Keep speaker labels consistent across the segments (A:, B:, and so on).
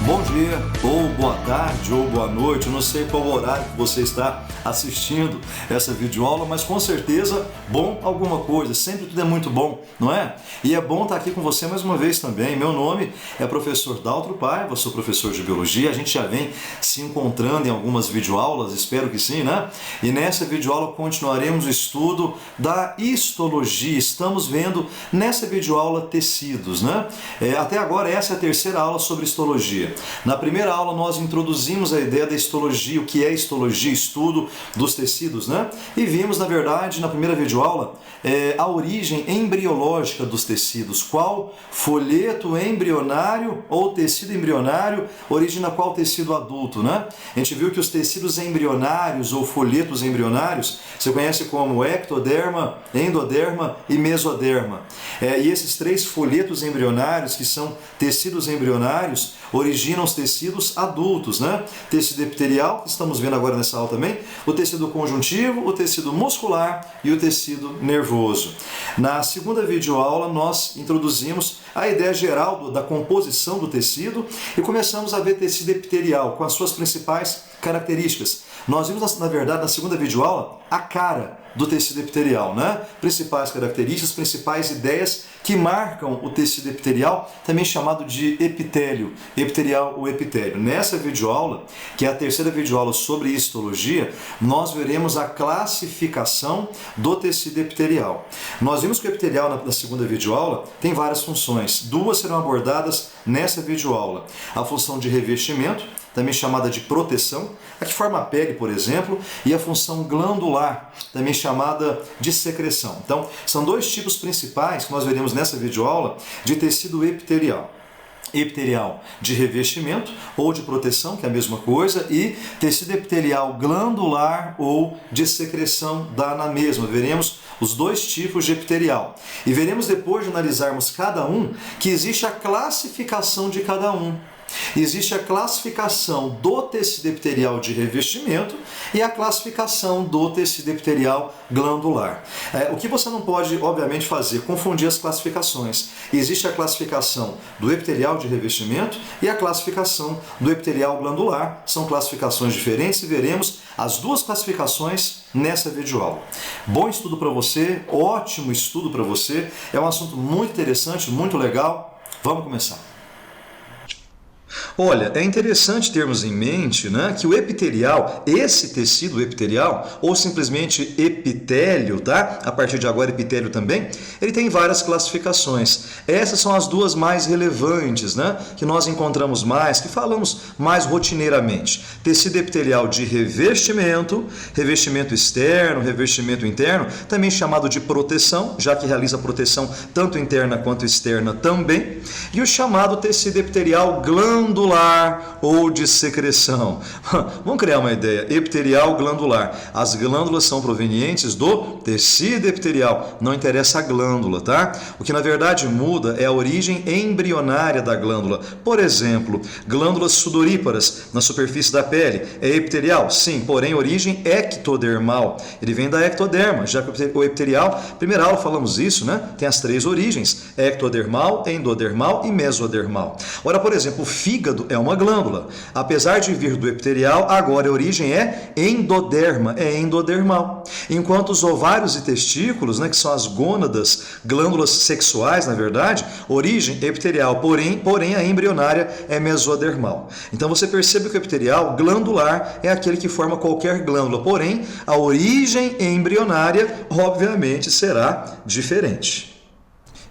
A: Bom dia, ou boa tarde, ou boa noite, eu não sei qual horário que você está assistindo essa videoaula, mas com certeza bom alguma coisa, sempre tudo é muito bom, não é? E é bom estar aqui com você mais uma vez também. Meu nome é professor Daltro Paiva, sou professor de Biologia, a gente já vem se encontrando em algumas videoaulas, espero que sim, né? E nessa videoaula continuaremos o estudo da histologia, estamos vendo nessa videoaula tecidos, né? Até agora essa é a terceira aula sobre histologia. Na primeira aula nós introduzimos a ideia da histologia, o que é histologia, estudo dos tecidos, né? E vimos, na verdade, na primeira videoaula, a origem embriológica dos tecidos, qual folheto embrionário ou tecido embrionário origina qual tecido adulto, né? A gente viu que os tecidos embrionários ou folhetos embrionários você conhece como ectoderma, endoderma e mesoderma. E esses três folhetos embrionários, que são tecidos embrionários, originam os tecidos adultos, né? Tecido epitelial, que estamos vendo agora nessa aula também, o tecido conjuntivo, o tecido muscular e o tecido nervoso. Na segunda videoaula nós introduzimos a ideia geral da composição do tecido e começamos a ver tecido epitelial com as suas principais características. Nós vimos, na verdade, na segunda videoaula, a cara do tecido epitelial, né? Principais características, principais ideias que marcam o tecido epitelial, também chamado de epitélio, epitelial ou epitélio. Nessa videoaula, que é a terceira videoaula sobre histologia, nós veremos a classificação do tecido epitelial. Nós vimos que o epitelial, na segunda videoaula, tem várias funções. Duas serão abordadas nessa videoaula. A função de revestimento, também chamada de proteção, a que forma a pele, por exemplo, e a função glandular, também chamada de secreção. Então, são dois tipos principais que nós veremos nessa videoaula de tecido epitelial. Epitelial de revestimento ou de proteção, que é a mesma coisa, e tecido epitelial glandular ou de secreção, dá na mesma. Veremos os dois tipos de epitelial. E veremos, depois de analisarmos cada um, que existe a classificação de cada um. Existe a classificação do tecido epitelial de revestimento e a classificação do tecido epitelial glandular. O que você não pode, obviamente, fazer? Confundir as classificações. Existe a classificação do epitelial de revestimento e a classificação do epitelial glandular. São classificações diferentes e veremos as duas classificações nessa videoaula. Bom estudo para você, ótimo estudo para você. É um assunto muito interessante, muito legal. Vamos começar. Olha, é interessante termos em mente, né, que o epitelial, esse tecido epitelial, ou simplesmente epitélio, tá? A partir de agora epitélio também, ele tem várias classificações. Essas são as duas mais relevantes, né, que nós encontramos mais, que falamos mais rotineiramente. Tecido epitelial de revestimento, revestimento externo, revestimento interno, também chamado de proteção, já que realiza proteção tanto interna quanto externa também, e o chamado tecido epitelial glandular ou de secreção. Vamos criar uma ideia. Epitelial glandular. As glândulas são provenientes do tecido epitelial. Não interessa a glândula, tá? O que na verdade muda é a origem embrionária da glândula. Por exemplo, glândulas sudoríparas na superfície da pele. É epitelial? Sim, porém origem ectodermal. Ele vem da ectoderma, já que o epitelial, primeira aula falamos isso, né? Tem as três origens: ectodermal, endodermal e mesodermal. Ora, por exemplo, o fígado é uma glândula. Apesar de vir do epitelial, agora a origem é endoderma, é endodermal. Enquanto os ovários e testículos, né, que são as gônadas, glândulas sexuais, na verdade, origem epitelial, porém a embrionária é mesodermal. Então você percebe que o epitelial glandular é aquele que forma qualquer glândula, porém a origem embrionária, obviamente, será diferente.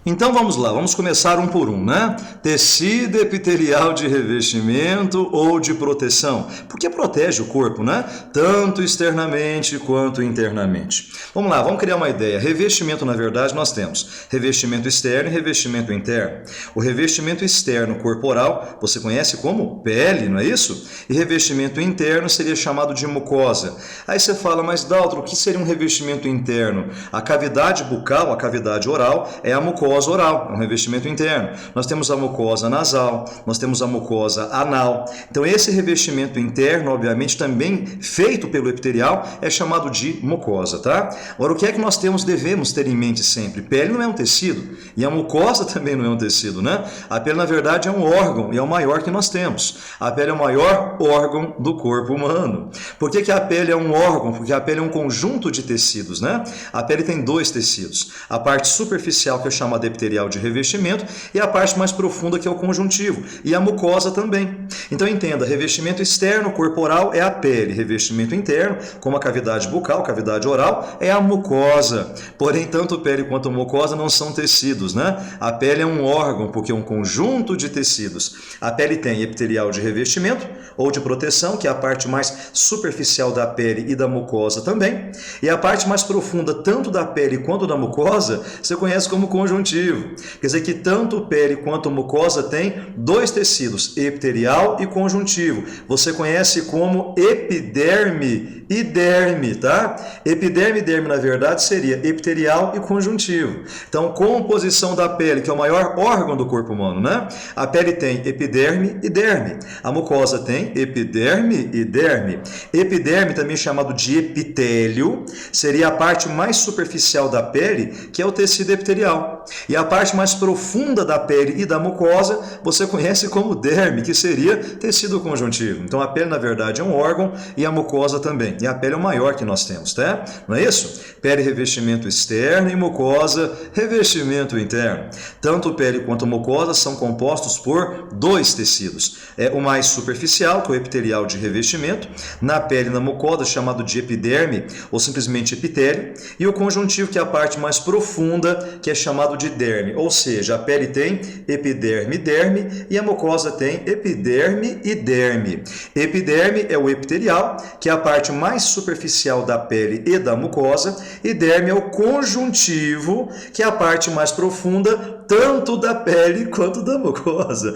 A: Então vamos lá, vamos começar um por um, né? Tecido epitelial de revestimento ou de proteção, porque protege o corpo, né? Tanto externamente quanto internamente. Vamos lá, vamos criar uma ideia. Revestimento, na verdade, nós temos revestimento externo e revestimento interno. O revestimento externo corporal, você conhece como pele, não é isso? E revestimento interno seria chamado de mucosa. Aí você fala, mas Daltro, o que seria um revestimento interno? A cavidade bucal, a cavidade oral, é a mucosa mucosa oral, é um revestimento interno. Nós temos a mucosa nasal, nós temos a mucosa anal. Então esse revestimento interno, obviamente, também feito pelo epitelial, é chamado de mucosa, tá? Agora, o que é que nós devemos ter em mente sempre? Pele não é um tecido, e a mucosa também não é um tecido, né? A pele, na verdade, é um órgão, e é o maior que nós temos. A pele é o maior órgão do corpo humano. Por que a pele é um órgão? Porque a pele é um conjunto de tecidos, né? A pele tem dois tecidos. A parte superficial, que é chamada epitelial de revestimento, e a parte mais profunda, que é o conjuntivo. E a mucosa também. Então entenda, revestimento externo corporal é a pele. Revestimento interno, como a cavidade bucal, cavidade oral, é a mucosa. Porém, tanto pele quanto mucosa não são tecidos, né? A pele é um órgão, porque é um conjunto de tecidos. A pele tem epitelial de revestimento ou de proteção, que é a parte mais superficial da pele e da mucosa também. E a parte mais profunda, tanto da pele quanto da mucosa, você conhece como conjuntivo. Quer dizer que tanto pele quanto mucosa tem dois tecidos, epitelial e conjuntivo. Você conhece como epiderme e derme, tá? Epiderme e derme, na verdade, seria epitelial e conjuntivo. Então, composição da pele, que é o maior órgão do corpo humano, né? A pele tem epiderme e derme. A mucosa tem epiderme e derme. Epiderme, também chamado de epitélio, seria a parte mais superficial da pele, que é o tecido epitelial. E a parte mais profunda da pele e da mucosa, você conhece como derme, que seria tecido conjuntivo. Então, a pele, na verdade, é um órgão e a mucosa também. E a pele é o maior que nós temos, tá? Não é isso? Pele, revestimento externo, e mucosa, revestimento interno. Tanto pele quanto mucosa são compostos por dois tecidos. É o mais superficial, que é o epitelial de revestimento, na pele e na mucosa, chamado de epiderme, ou simplesmente epitélio, e o conjuntivo, que é a parte mais profunda, que é chamado de derme. Ou seja, a pele tem epiderme e derme, e a mucosa tem epiderme e derme. Epiderme é o epitelial, que é a parte mais superficial da pele e da mucosa, e derme é o conjuntivo, que é a parte mais profunda, tanto da pele quanto da mucosa.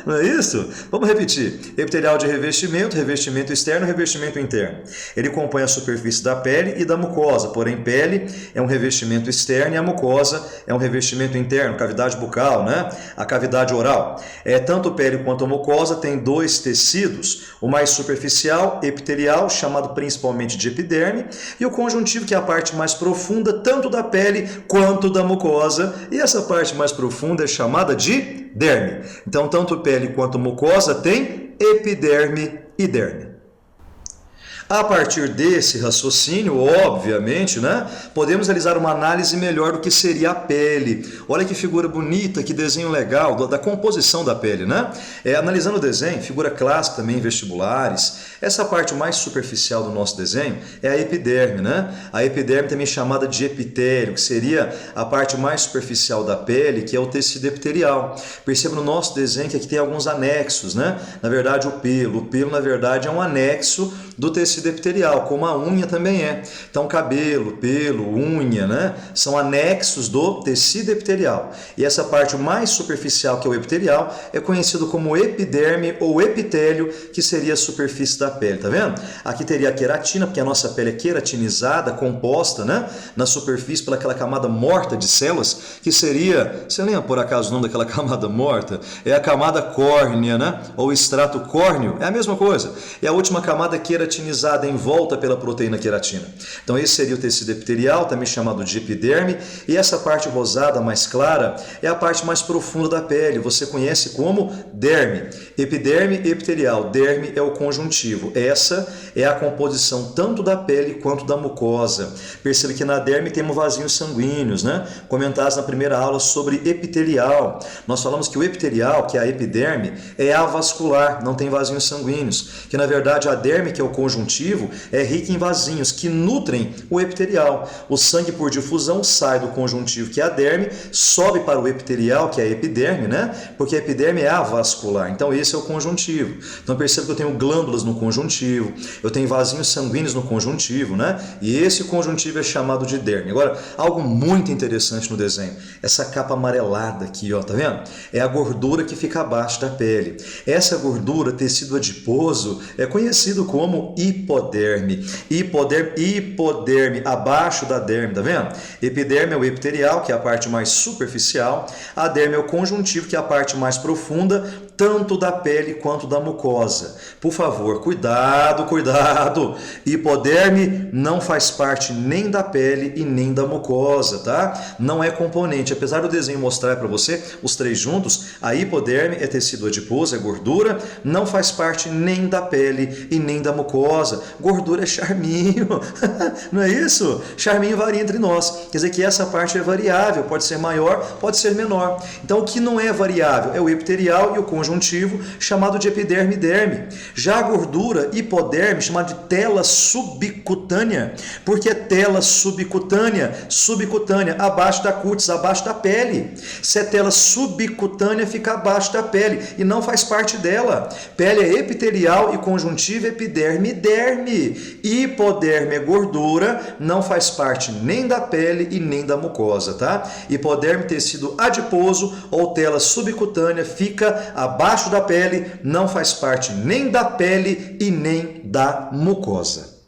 A: Não é isso? Vamos repetir. Epitelial de revestimento, revestimento externo, revestimento interno. Ele compõe a superfície da pele e da mucosa, porém pele é um revestimento externo e a mucosa é um revestimento interno, cavidade bucal, né? A cavidade oral. Tanto pele quanto a mucosa tem dois tecidos, o mais superficial, epitelial, chamado principalmente de epiderme, e o conjuntivo, que é a parte mais profunda, tanto da pele quanto da mucosa, e essa parte mais profunda é chamada de derme. Então, tanto pele quanto mucosa tem epiderme e derme. A partir desse raciocínio, obviamente, né, podemos realizar uma análise melhor do que seria a pele. Olha que figura bonita, que desenho legal, da composição da pele, né? Analisando o desenho, figura clássica também em vestibulares, essa parte mais superficial do nosso desenho é a epiderme, né? A epiderme também chamada de epitélio, que seria a parte mais superficial da pele, que é o tecido epitelial. Perceba no nosso desenho que aqui tem alguns anexos, né? Na verdade, o pelo, na verdade, é um anexo do tecido epitelial, como a unha também é. Então, cabelo, pelo, unha, né, são anexos do tecido epitelial. E essa parte mais superficial, que é o epitelial, é conhecido como epiderme ou epitélio, que seria a superfície da pele, tá vendo? Aqui teria a queratina, porque a nossa pele é queratinizada, composta, né, na superfície pelaquela camada morta de células, que seria, você lembra por acaso o nome daquela camada morta? É a camada córnea, né, ou extrato córneo, é a mesma coisa. E a última camada queratinizada em volta pela proteína queratina. Então esse seria o tecido epitelial, também chamado de epiderme, e essa parte rosada mais clara é a parte mais profunda da pele, você conhece como derme. Epiderme e epitelial, derme é o conjuntivo. Essa é a composição tanto da pele quanto da mucosa. Perceba que na derme temos vasinhos sanguíneos, né? Comentados na primeira aula sobre epitelial. Nós falamos que o epitelial, que é a epiderme, é avascular, não tem vasinhos sanguíneos, que na verdade a derme, que é o conjuntivo, é rica em vasinhos que nutrem o epitelial. O sangue por difusão sai do conjuntivo, que é a derme, sobe para o epitelial, que é a epiderme, né? Porque a epiderme é avascular. Então esse é o conjuntivo. Então perceba que eu tenho glândulas no conjuntivo, eu tenho vasinhos sanguíneos no conjuntivo, né? E esse conjuntivo é chamado de derme. Agora, algo muito interessante no desenho, essa capa amarelada aqui, ó, tá vendo? É a gordura que fica abaixo da pele. Essa gordura, tecido adiposo, é conhecido como hipoderme. Hipoderme abaixo da derme, tá vendo? Epiderme é o epitelial, que é a parte mais superficial. A derme é o conjuntivo, que é a parte mais profunda, tanto da pele quanto da mucosa. Por favor, cuidado, cuidado. Hipoderme não faz parte nem da pele e nem da mucosa, tá? Não é componente. Apesar do desenho mostrar para você os três juntos, a hipoderme é tecido adiposo, é gordura, não faz parte nem da pele e nem da mucosa. Gordura é charminho, não é isso? Charminho varia entre nós. Quer dizer que essa parte é variável, pode ser maior, pode ser menor. Então o que não é variável é o epitelial e o conjuntivo, chamado de epiderme e derme. Já a gordura hipoderme, chamada de tela subcutânea. Por que tela subcutânea? Subcutânea, abaixo da cútis, abaixo da pele. Se é tela subcutânea, fica abaixo da pele e não faz parte dela. Pele é epitelial e conjuntivo, epiderme e derme. Hipoderme é gordura, não faz parte nem da pele e nem da mucosa, tá? Hipoderme, tecido adiposo ou tela subcutânea, fica abaixo da pele, não faz parte nem da pele e nem da mucosa.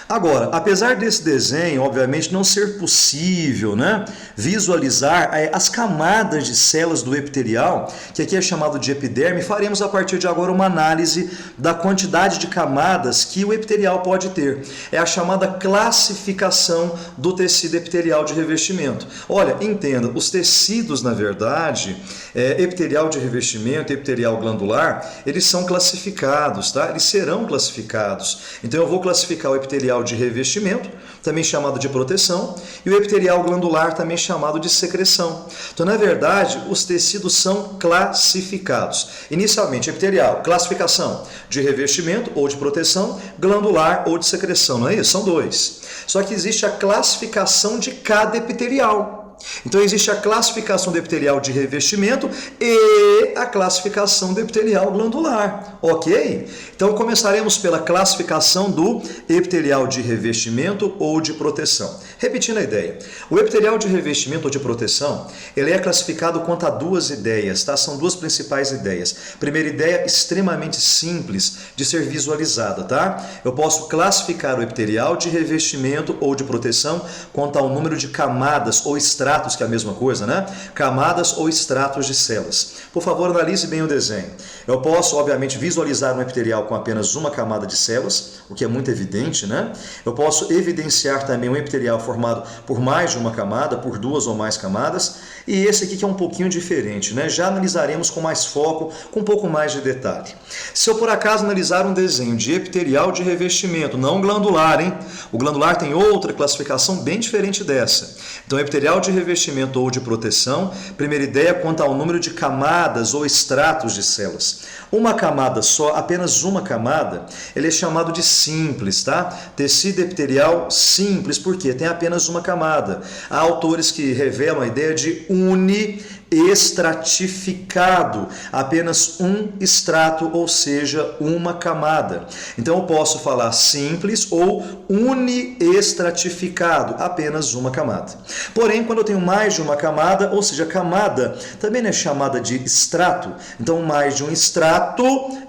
A: Agora, apesar desse desenho, obviamente, não ser possível, né, visualizar as camadas de células do epitelial, que aqui é chamado de epiderme, faremos a partir de agora uma análise da quantidade de camadas que o epitelial pode ter. É a chamada classificação do tecido epitelial de revestimento. Olha, entenda, os tecidos, na verdade, epitelial de revestimento, epitelial glandular, eles são classificados, tá? Eles serão classificados. Então eu vou classificar o epitelial de revestimento, também chamado de proteção, e o epitelial glandular, também chamado de secreção. Então, na verdade, os tecidos são classificados. Inicialmente, epitelial, classificação de revestimento ou de proteção, glandular ou de secreção, não é isso? São dois. Só que existe a classificação de cada epitelial. Então existe a classificação do epitelial de revestimento e a classificação do epitelial glandular, ok? Então começaremos pela classificação do epitelial de revestimento ou de proteção. Repetindo a ideia, o epitelial de revestimento ou de proteção, ele é classificado quanto a duas ideias, tá? São duas principais ideias. Primeira ideia, extremamente simples de ser visualizada, tá? Eu posso classificar o epitelial de revestimento ou de proteção quanto ao número de camadas ou estratos, que é a mesma coisa, né? Camadas ou estratos de células. Por favor, analise bem o desenho. Eu posso, obviamente, visualizar um epitelial com apenas uma camada de células, o que é muito evidente, né? Eu posso evidenciar também um epitelial formado por mais de uma camada, por duas ou mais camadas, e esse aqui que é um pouquinho diferente, né? Já analisaremos com mais foco, com um pouco mais de detalhe. Se eu, por acaso, analisar um desenho de epitelial de revestimento, não glandular, hein? O glandular tem outra classificação bem diferente dessa. Então, epitelial de revestimento ou de proteção, primeira ideia quanto ao número de camadas ou estratos de células. Uma camada só, apenas uma camada, ele é chamado de simples, tá? Tecido epitelial simples, porque tem apenas uma camada. Há autores que revelam a ideia de uniestratificado, apenas um estrato, ou seja, uma camada. Então eu posso falar simples ou uniestratificado, apenas uma camada. Porém, quando eu tenho mais de uma camada, ou seja, camada também é chamada de estrato, então mais de um estrato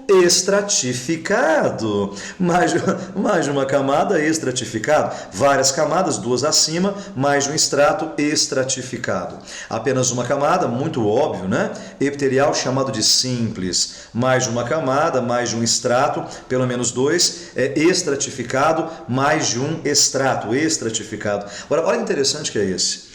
A: estratificado, mais de uma camada estratificado, várias camadas, duas acima, mais de um estrato estratificado. Apenas uma camada, muito óbvio, né? Epitelial chamado de simples, mais de uma camada, mais de um estrato, pelo menos dois, estratificado, mais de um estrato estratificado. Agora, olha que interessante que é esse.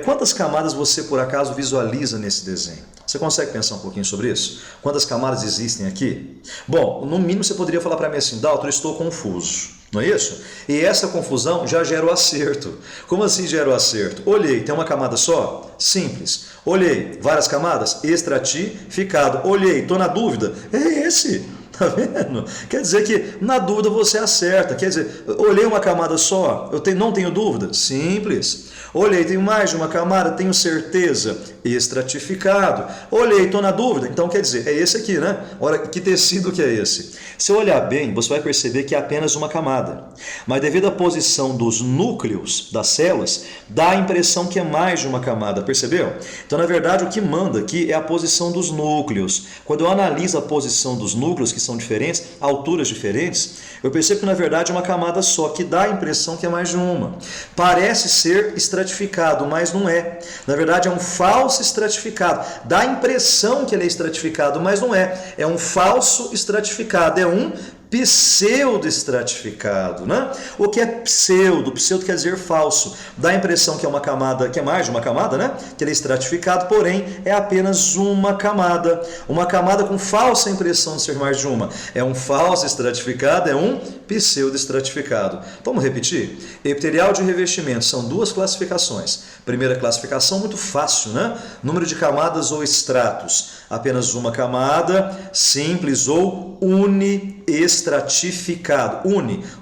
A: Quantas camadas você, por acaso, visualiza nesse desenho? Você consegue pensar um pouquinho sobre isso? Quantas camadas existem aqui? Bom, no mínimo você poderia falar para mim assim, Dalton, eu estou confuso. Não é isso? E essa confusão já gera o acerto. Como assim gera o acerto? Olhei, tem uma camada só? Simples. Olhei, várias camadas? Estratificado. Olhei, estou na dúvida? É esse. Tá vendo? Quer dizer que na dúvida você acerta. Quer dizer, olhei uma camada só, não tenho dúvida? Simples. Olhei, tem mais de uma camada? Tenho certeza? Estratificado. Olhei, estou na dúvida? Então quer dizer, é esse aqui, né? Olha, que tecido que é esse? Se eu olhar bem, você vai perceber que é apenas uma camada. Mas devido à posição dos núcleos das células, dá a impressão que é mais de uma camada, percebeu? Então, na verdade, o que manda aqui é a posição dos núcleos. Quando eu analiso a posição dos núcleos, que são diferentes, alturas diferentes, eu percebo que, na verdade, é uma camada só, que dá a impressão que é mais de uma. Parece ser estratificado, mas não é. Na verdade, é um falso estratificado. Dá a impressão que ele é estratificado, mas não é. É um falso estratificado, é um pseudo-estratificado, né? O que é pseudo? Pseudo quer dizer falso. Dá a impressão que é uma camada, que é mais de uma camada, né? Que ele é estratificado, porém é apenas uma camada. Uma camada com falsa impressão de ser mais de uma. É um falso estratificado, é um pseudo-estratificado. Vamos repetir? Epitelial de revestimento são duas classificações. Primeira classificação, muito fácil, né? Número de camadas ou estratos. Apenas uma camada, simples ou uniestratificado.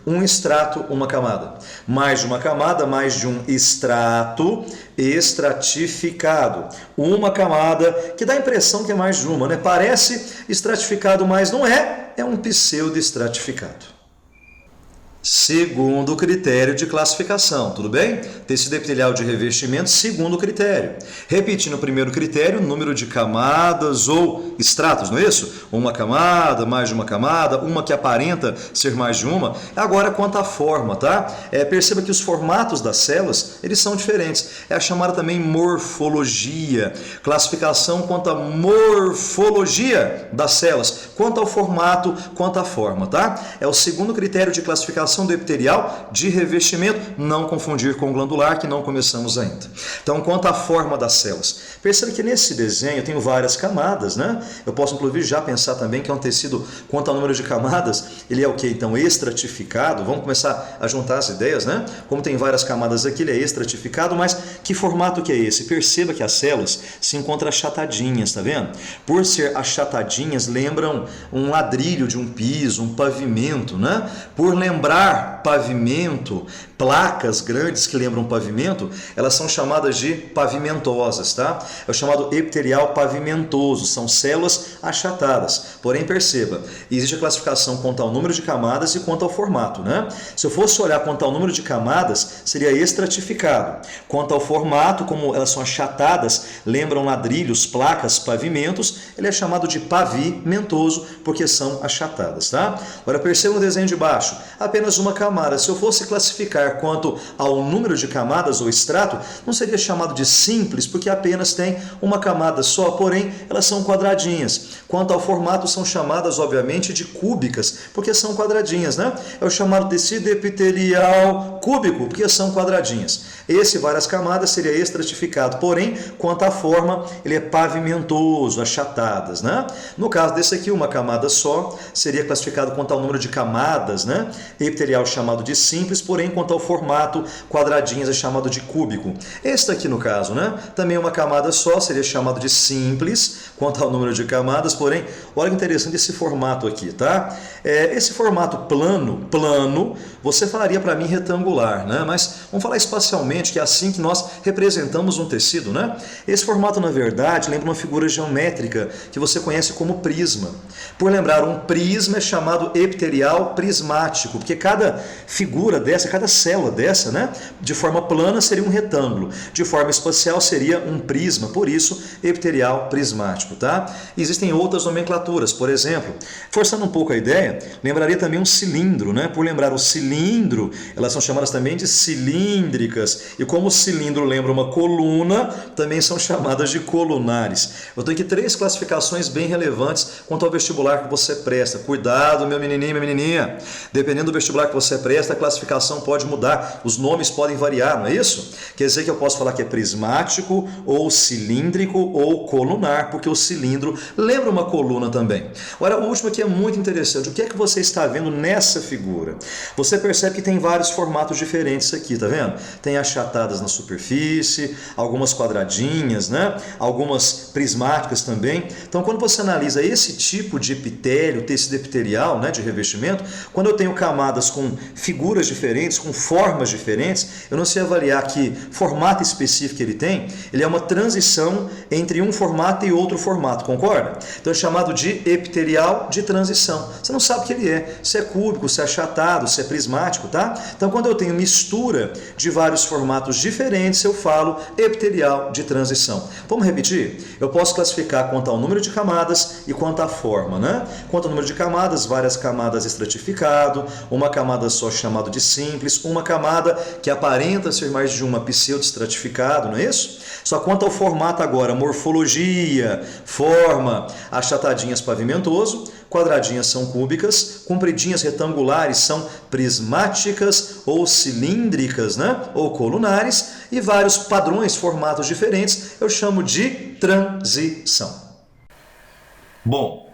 A: Um estrato, uma camada. Mais de uma camada, mais de um estrato estratificado. Uma camada, que dá a impressão que é mais de uma, né? Parece estratificado, mas não é. É um pseudo-estratificado. Segundo critério de classificação, tudo bem? Tecido epitelial de revestimento, segundo critério. Repetindo o primeiro critério, número de camadas ou estratos, não é isso? Uma camada, mais de uma camada, uma que aparenta ser mais de uma. Agora, quanto à forma, tá? Perceba que os formatos das células, eles são diferentes. É a chamada também morfologia. Classificação quanto à morfologia das células, quanto ao formato, quanto à forma, tá? É o segundo critério de classificação do epitelial de revestimento, não confundir com glandular, que não começamos ainda. Então, quanto à forma das células, perceba que nesse desenho eu tenho várias camadas, né? Eu posso, inclusive, já pensar também que é um tecido, quanto ao número de camadas, ele é o que? Então, estratificado. Vamos começar a juntar as ideias, né? Como tem várias camadas aqui, ele é estratificado, mas que formato que é esse? Perceba que as células se encontram achatadinhas, tá vendo? Por ser achatadinhas, lembram um ladrilho de um piso, um pavimento, né? Por lembrar pavimento, placas grandes que lembram pavimento, elas são chamadas de pavimentosas, tá? É o chamado epitelial pavimentoso, são células achatadas. Porém, perceba, existe a classificação quanto ao número de camadas e quanto ao formato, né? Se eu fosse olhar quanto ao número de camadas, seria estratificado. Quanto ao formato, como elas são achatadas, lembram ladrilhos, placas, pavimentos, ele é chamado de pavimentoso, porque são achatadas, tá? Agora, perceba o desenho de baixo, apenas uma camada. Se eu fosse classificar quanto ao número de camadas ou extrato, não seria chamado de simples, porque apenas tem uma camada só, porém elas são quadradinhas. Quanto ao formato, são chamadas, obviamente, de cúbicas, porque são quadradinhas, né? É o chamado tecido epitelial cúbico, porque são quadradinhas. Esse, várias camadas, seria estratificado, porém, quanto à forma, ele é pavimentoso, achatadas, né? No caso desse aqui, uma camada só, seria classificado quanto ao número de camadas, né? Epitelial chamado de simples, porém, quanto ao formato, quadradinhas é chamado de cúbico. Esse daqui, no caso, né? Também uma camada só, seria chamado de simples, quanto ao número de camadas, porém, olha que interessante esse formato aqui, tá? Esse formato plano, você falaria para mim retangular, né? Mas vamos falar espacialmente, que é assim que nós representamos um tecido, né? Esse formato, na verdade, lembra uma figura geométrica que você conhece como prisma. Por lembrar, um prisma é chamado epitelial prismático, porque cada figura dessa, cada célula dessa, né, de forma plana seria um retângulo, de forma espacial seria um prisma, por isso epitelial prismático, tá? Existem outras nomenclaturas, por exemplo, forçando um pouco a ideia, lembraria também um cilindro, né? Por lembrar o cilindro, elas são chamadas também de cilíndricas, e como o cilindro lembra uma coluna, também são chamadas de colunares. Eu tenho aqui 3 classificações bem relevantes quanto ao vestibular que você presta. Cuidado, meu menininho, minha menininha. Dependendo do vestibular que você presta, a classificação pode mudar, os nomes podem variar, não é isso? Quer dizer que eu posso falar que é prismático, ou cilíndrico, ou colunar, porque o cilindro lembra uma coluna também. Agora, o último aqui é muito interessante. O que é que você está vendo nessa figura? Você percebe que tem vários formatos diferentes aqui, tá vendo? Tem achatadas na superfície, algumas quadradinhas, né? Algumas prismáticas também. Então, quando você analisa esse tipo de epitélio, tecido epitelial, né, de revestimento, quando eu tenho camadas com figuras diferentes, com formas diferentes, eu não sei avaliar que formato específico ele tem, ele é uma transição entre um formato e outro formato, concorda? Então é chamado de epitelial de transição. Você não sabe o que ele é, se é cúbico, se é achatado, se é prismático, tá? Então quando eu tenho mistura de vários formatos diferentes, eu falo epitelial de transição. Vamos repetir? Eu posso classificar quanto ao número de camadas e quanto à forma, né? Quanto ao número de camadas, várias camadas estratificado, uma camada só chamado de simples, uma camada que aparenta ser mais de uma pseudo-estratificado, não é isso? Só quanto ao formato agora, morfologia, forma, achatadinhas pavimentoso, quadradinhas são cúbicas, compridinhas retangulares são prismáticas ou cilíndricas, né? Ou colunares, e vários padrões, formatos diferentes, eu chamo de transição. Bom,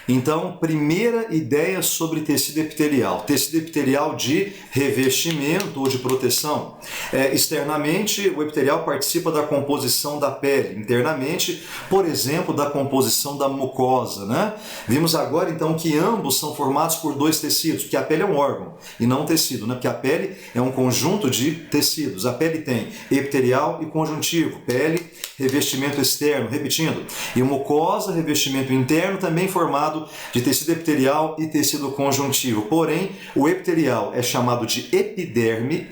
A: então, primeira ideia sobre tecido epitelial. Tecido epitelial de revestimento ou de proteção. Externamente, o epitelial participa da composição da pele. Internamente, por exemplo, da composição da mucosa, né? Vimos agora, então, que ambos são formados por dois tecidos, porque a pele é um órgão e não um tecido, né? Porque a pele é um conjunto de tecidos. A pele tem epitelial e conjuntivo. Pele, revestimento externo, repetindo. E mucosa, revestimento interno, também formado de tecido epitelial e tecido conjuntivo. Porém, o epitelial é chamado de epiderme,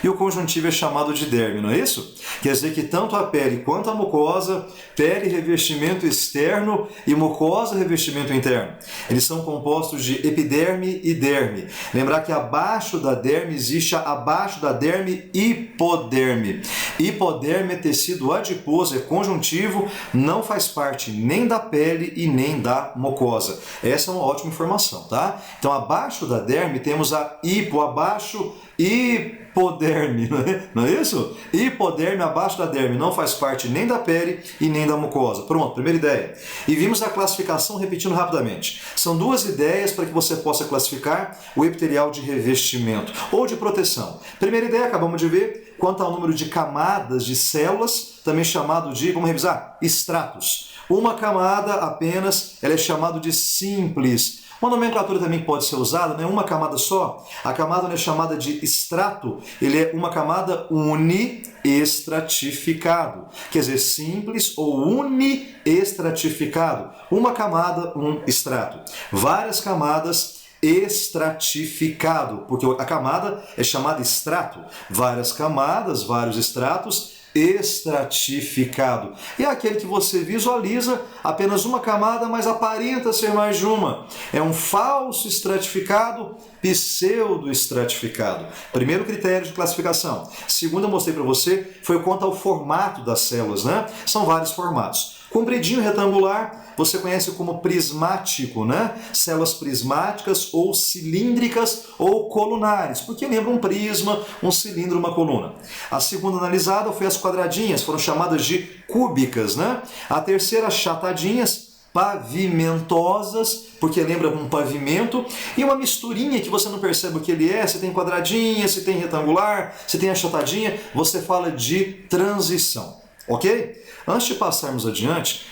A: e o conjuntivo é chamado de derme, não é isso? Quer dizer que tanto a pele quanto a mucosa, pele, revestimento externo e mucosa, revestimento interno. Eles são compostos de epiderme e derme. Lembrar que abaixo da derme existe abaixo da derme hipoderme. Hipoderme é tecido adiposo, é conjuntivo, não faz parte nem da pele e nem da mucosa. Essa é uma ótima informação, tá? Então, abaixo da derme temos a abaixo hipoderme, não é isso? Hipoderme abaixo da derme não faz parte nem da pele e nem da mucosa. Pronto, primeira ideia. E vimos a classificação repetindo rapidamente. São duas ideias para que você possa classificar o epitelial de revestimento ou de proteção. Primeira ideia, acabamos de ver, quanto ao número de camadas de células, também chamado de, vamos revisar, estratos. Uma camada apenas, ela é chamada de simples. Uma nomenclatura também que pode ser usada, né? Uma camada só. A camada é chamada de estrato, ele é uma camada uniestratificado. Quer dizer, simples ou uniestratificado. Uma camada, um estrato. Várias camadas, estratificado, porque a camada é chamada estrato. Várias camadas, vários estratos, estratificado. E é aquele que você visualiza apenas uma camada, mas aparenta ser mais de uma. É um falso estratificado, pseudo-estratificado. Primeiro critério de classificação. Segundo, eu mostrei para você, foi quanto ao formato das células, né? São vários formatos. Compridinho retangular, você conhece como prismático, né? Células prismáticas ou cilíndricas ou colunares, porque lembra um prisma, um cilindro, uma coluna. A segunda analisada foi as quadradinhas, foram chamadas de cúbicas, né? A terceira, achatadinhas, pavimentosas, porque lembra um pavimento, e uma misturinha que você não percebe o que ele é, se tem quadradinha, se tem retangular, se tem achatadinha, você fala de transição. Ok? Antes de passarmos adiante,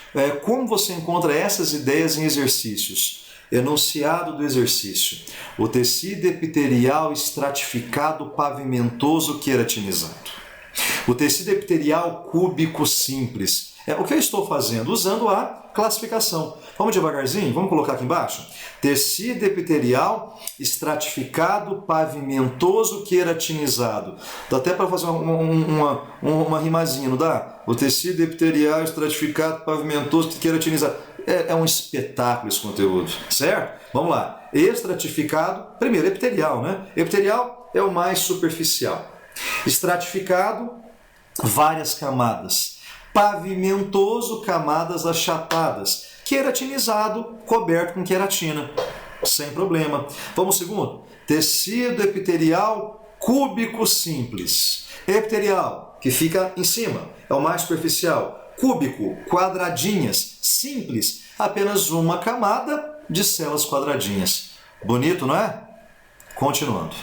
A: como você encontra essas ideias em exercícios? Enunciado do exercício. O tecido epitelial estratificado pavimentoso queratinizado. O tecido epitelial cúbico simples. O que eu estou fazendo? Usando a classificação. Vamos devagarzinho? Vamos colocar aqui embaixo? Tecido epitelial estratificado, pavimentoso, queratinizado. Dá até para fazer uma rimazinha, não dá? O tecido epitelial estratificado, pavimentoso, queratinizado. É um espetáculo esse conteúdo, certo? Vamos lá. Estratificado, primeiro, epitelial, né? Epitelial é o mais superficial. Estratificado, várias camadas. Pavimentoso, camadas achatadas. Queratinizado, coberto com queratina. Sem problema. Vamos ao segundo. Tecido epitelial cúbico simples. Epitelial, que fica em cima, é o mais superficial. Cúbico, quadradinhas. Simples, apenas uma camada de células quadradinhas. Bonito, não é? Continuando.